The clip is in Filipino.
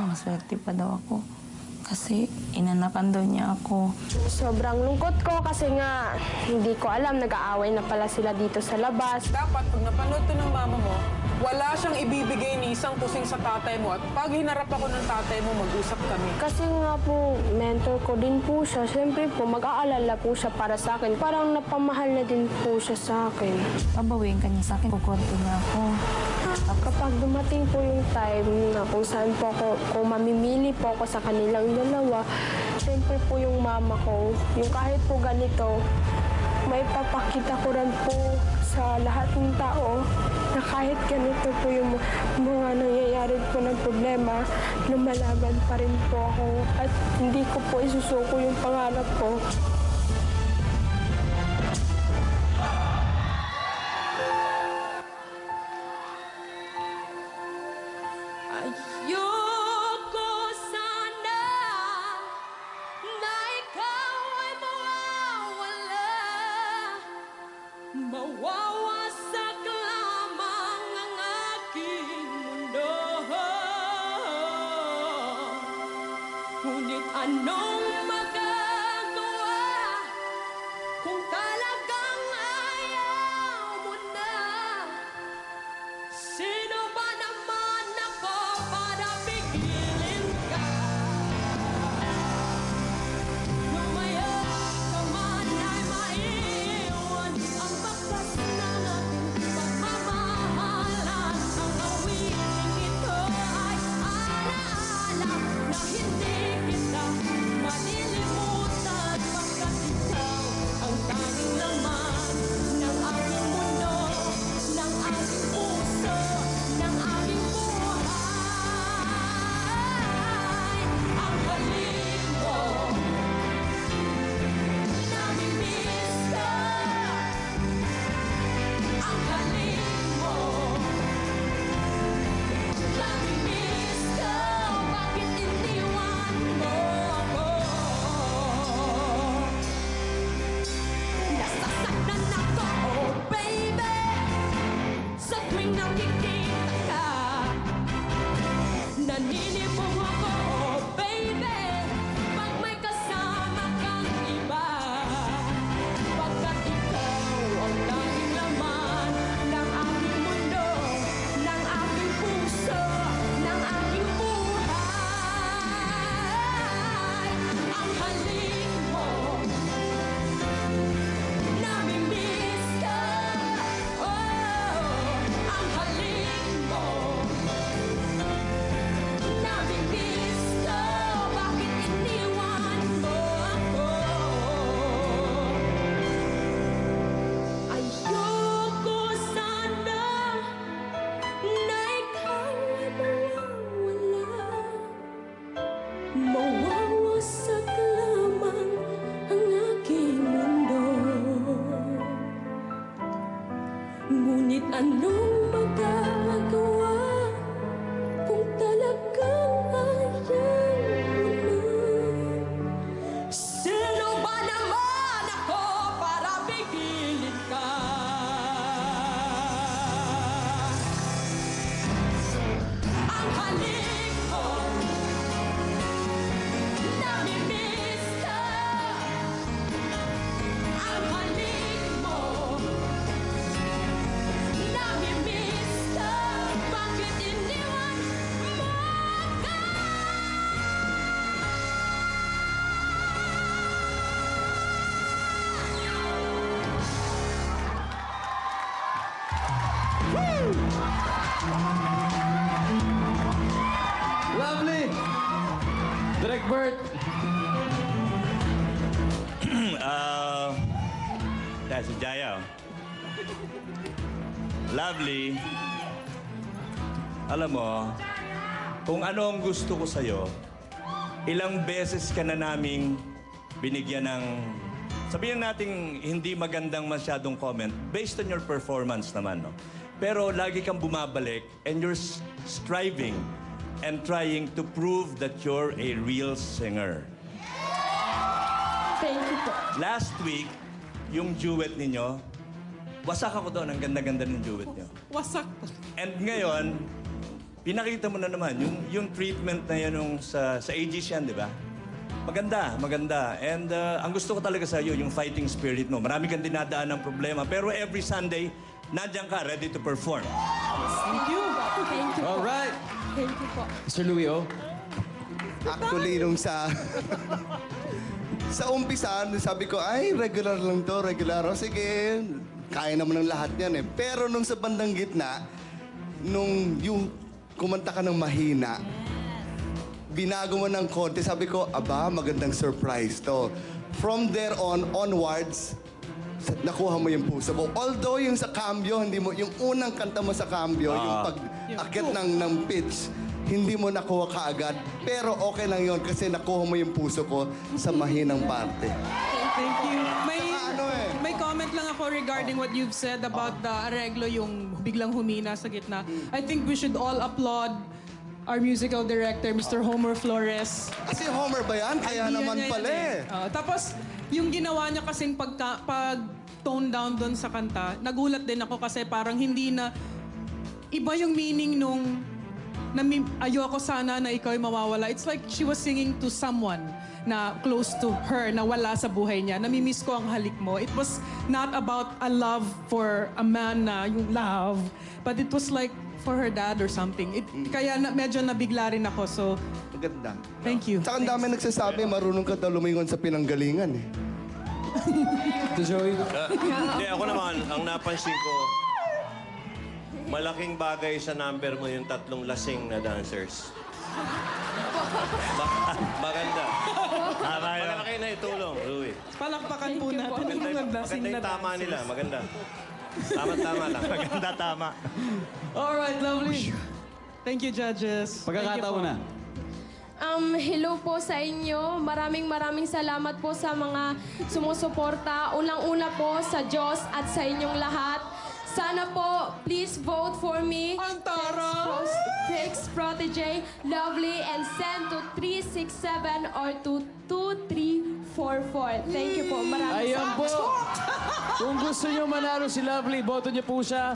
maswerte pa daw ako. Kasi inanakan daw niya ako. Sobrang lungkot ko kasi nga hindi ko alam, nag-aaway na pala sila dito sa labas. Dapat pag napanood to ng mama mo, wala siyang ibibigay ni isang kusing sa tatay mo. At pag hinarap ako ng tatay mo, mag-usap kami. Kasi nga po, mentor ko din po siya. Siyempre po, mag-aalala po siya para sa akin. Parang napamahal na din po siya sa akin. Pabawiin ka niya sa akin, kukurto niya ako. Kapag dumating po yung time na kung saan po ako, kung mamimili po ako sa kanilang dalawa, siyempre po yung mama ko, yung kahit po ganito, may papakita ko rin po sa lahat ng tao na kahit ganito po yung mga nangyayari po ng problema, lumalaban pa rin po ako at hindi ko po isusuko yung pangarap ko. Ayoko sana na ikaw ay mawawala. Mawawasak lamang ang aking mundo. Ngunit anong magagawa kung talagang ayaw mo na? Sino ba naman ako para pigilin ka? Lumaya ka man ay maiiwan ang bakas ng ating pagmamahalan. Ang awiting ito ay alaala na hindi kita malilimutan. Pagkat ikaw ang tanging laman ng aking mundo, ng aking puso, ng aking buhay. Ang halik mo, namimiss ka. Ang halik mo, namimiss ka. Bakit iniwan mo ako? Nasasaktan ako, oh baby, sa tuwing nakikita ka. Naninibong ako, oh baby, pag may kasama kang iba. Pagkat ikaw ang tanging laman ng aking mundo, ng aking puso, ng aking buhay. Ang halik mo, namimiss ka. Oh, ang halik mo, namimiss ka. Bakit iniwan mo ako? Ayoko sana na ikaw ay mawawala. Mawawasak lamang ang aking mundo. Ngunit anong magagawa kung talagang ayaw mo na? Sino ba naman ako para pigilin ka? Ang halik mo, namimiss ka. Ang halik mo, namimiss ka. Bakit iniwan mo ako? Lovely! Direk Bert! That's Jaya. Lovely. Alam mo, kung ano ang gusto ko sa'yo, ilang beses ka na naming binigyan ng, sabihin natin, hindi magandang masyadong comment based on your performance naman, no? Pero lagi kang bumabalik and you're striving and trying to prove that you're a real singer. Thank you po. Last week, yung duet ninyo, wasak ako doon. Ang ganda-ganda ng duet nyo. Wasak. And ngayon, pinakita mo na naman, yung treatment na yan sa Aegis yan, di ba? Maganda, maganda. And ang gusto ko talaga sa iyo, yung fighting spirit mo. Marami kang dinadaan ng problema, pero every Sunday, nandiyan ka, ready to perform. Thank you. Thank you po. Alright. Thank you po. Mr. Louie, oh. Actually, nung sa umpisa, sabi ko, ay, regular lang to, regular. O sige, kaya naman ng lahat yan eh. Pero nung sa bandang gitna, nung yung kumanta ka ng mahina, binago mo ng konti, sabi ko, aba, magandang surprise to. From there onwards, nakuha mo yung puso mo. Although yung sa cambio, hindi mo, yung unang kanta mo sa cambio, yung pag-akit ng pitch, hindi mo nakuha kaagad. Pero okay lang yon kasi nakuha mo yung puso ko sa mahinang parte. Thank you. May comment lang ako regarding what you've said about the areglo, yung biglang humina sa gitna. I think we should all applaud our musical director, Mr. Homer Flores. Kasi Homer ba yan? Kaya Idea naman niya pala yun eh. Tapos, yung ginawa niya kasing pag-tone down doon sa kanta, nagulat din ako kasi parang hindi na... Iba yung meaning nung... ayoko sana na ikaw'y mawawala. It's like she was singing to someone na close to her, na wala sa buhay niya. Namimiss ko ang halik mo. It was not about a love for a man na yung love, but it was like for her dad or something. Kaya medyo nabigla rin ako. So, Maganda. thank you. Tsaka ang dami nagsasabi, marunong ka daw lumingon sa pinanggalingan eh. Ito, Joey. Hindi, ako naman, ang napansin ko, malaking bagay sa number mo yung 3 lasing na dancers. Maganda. Maganda kayo na itulong, Louie. Palakpakan po natin ang mga blessing Maganda na yung tama dancers. nila, maganda. Tama-tama lang. Maganda, tama. Alright, lovely. Thank you, judges. Pagkakataon na. Hello po sa inyo. Maraming salamat po sa mga sumusuporta. Unang-una po sa Diyos at sa inyong lahat. Sana po, please vote for me. Antara! Fix Protege, Lovely, and send to 367 or to 2344. Thank you po. Maraming Ayan po. Kung gusto nyo manalo si Lovely, boto nyo po siya.